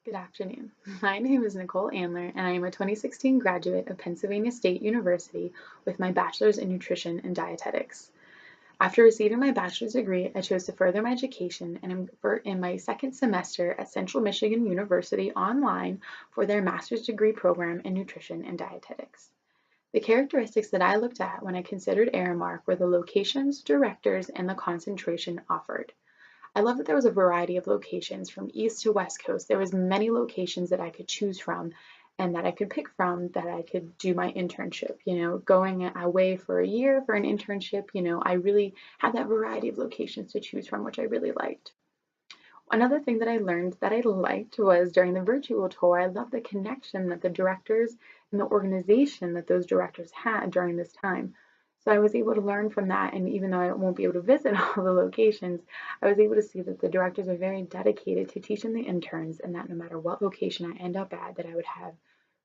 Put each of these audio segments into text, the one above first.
Good afternoon. My name is Nicole Andler, and I am a 2016 graduate of Pennsylvania State University with my bachelor's in nutrition and dietetics. After receiving my bachelor's degree, I chose to further my education and am in my second semester at Central Michigan University online for their master's degree program in nutrition and dietetics. The characteristics that I looked at when I considered Aramark were the locations, directors, and the concentration offered. I love that there was a variety of locations from east to west coast. There was many locations that I could choose from and that I could pick from that I could do my internship. Going away for a year for an internship, I really had that variety of locations to choose from, which I really liked. Another thing that I learned that I liked was during the virtual tour, I loved the connection that the directors and the organization that those directors had during this time. So I was able to learn from that, and even though I won't be able to visit all the locations, I was able to see that the directors are very dedicated to teaching the interns, and that no matter what location I end up at, that I would have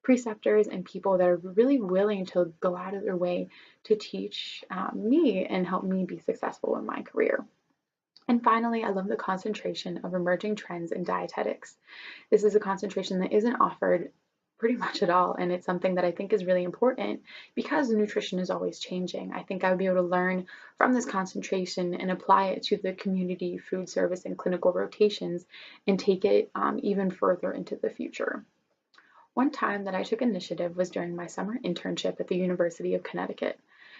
preceptors and people that are really willing to go out of their way to teach me and help me be successful in my career. And finally, I love the concentration of emerging trends in dietetics. This is a concentration that isn't offered pretty much at all, and it's something that I think is really important because nutrition is always changing. I think I would be able to learn from this concentration and apply it to the community, food service, and clinical rotations and take it even further into the future. One time that I took initiative was during my summer internship at the University of Connecticut.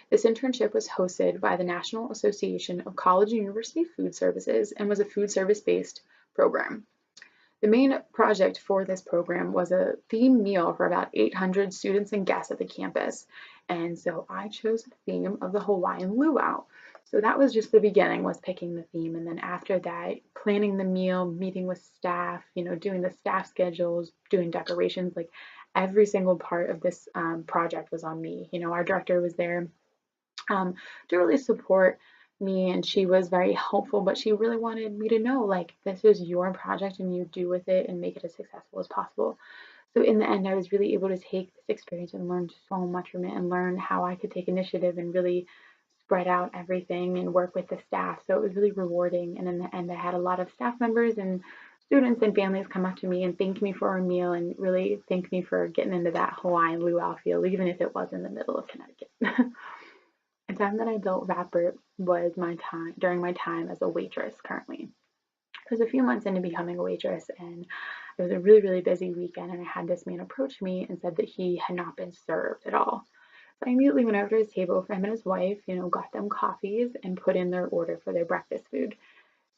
This internship was hosted by the National Association of College and University Food Services and was a food service based program. The main project for this program was a theme meal for about 800 students and guests at the campus. And so I chose the theme of the Hawaiian luau. So that was just the beginning, was picking the theme. And then after that, planning the meal, meeting with staff, doing the staff schedules, doing decorations, like every single part of this project was on me. Our director was there to really support me, and she was very helpful, but she really wanted me to know, like, this is your project and you do with it and make it as successful as possible. So in the end, I was really able to take this experience and learn so much from it and learn how I could take initiative and really spread out everything and work with the staff. So it was really rewarding. And in the end, I had a lot of staff members and students and families come up to me and thank me for a meal and really thank me for getting into that Hawaiian luau field, even if it was in the middle of Connecticut. A time that I built Rapper was my time during my time as a waitress currently. I was a few months into becoming a waitress, and it was a really, really busy weekend, and I had this man approach me and said that he had not been served at all. So I immediately went over to his table for him and his wife, got them coffees and put in their order for their breakfast food.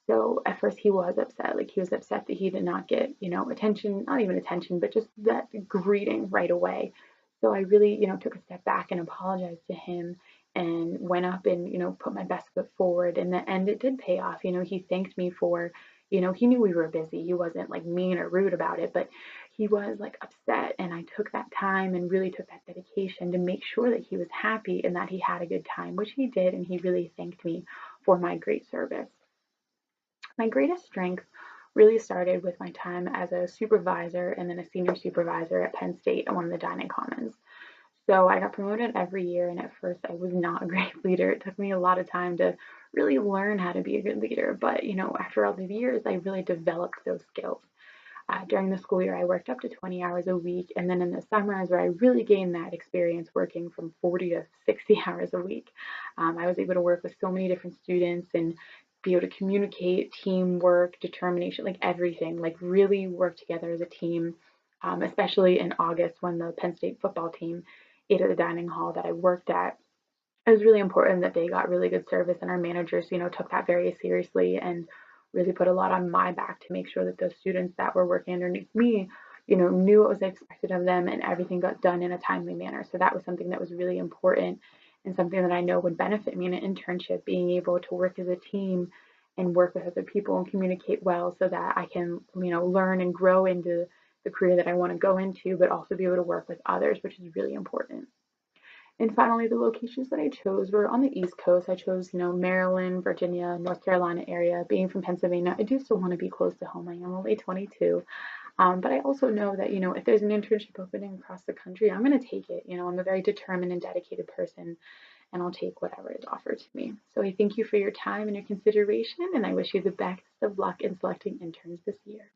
So at first he was upset, like he was upset that he did not get, attention, not even attention, but just that greeting right away. So I really, took a step back and apologized to him and went up and, put my best foot forward. And the end, it did pay off. He thanked me for, he knew we were busy. He wasn't like mean or rude about it, but he was like upset. And I took that time and really took that dedication to make sure that he was happy and that he had a good time, which he did. And he really thanked me for my great service. My greatest strength really started with my time as a supervisor and then a senior supervisor at Penn State at one of the dining commons. So I got promoted every year, and at first I was not a great leader. It took me a lot of time to really learn how to be a good leader, but after all these years, I really developed those skills. During the school year, I worked up to 20 hours a week, and then in the summers, where I really gained that experience working from 40 to 60 hours a week, I was able to work with so many different students and be able to communicate, teamwork, determination, like everything, like really work together as a team, especially in August when the Penn State football team ate at the dining hall that I worked at. It was really important that they got really good service, and our managers, took that very seriously and really put a lot on my back to make sure that those students that were working underneath me, knew what was expected of them and everything got done in a timely manner. So that was something that was really important and something that I know would benefit me in an internship, being able to work as a team and work with other people and communicate well so that I can, learn and grow into the career that I want to go into, but also be able to work with others, which is really important. And finally, the locations that I chose were on the East Coast. I chose, Maryland, Virginia, North Carolina area. Being from Pennsylvania, I do still want to be close to home. I am only 22. But I also know that, if there's an internship opening across the country, I'm going to take it. I'm a very determined and dedicated person, and I'll take whatever is offered to me. So I thank you for your time and your consideration, and I wish you the best of luck in selecting interns this year.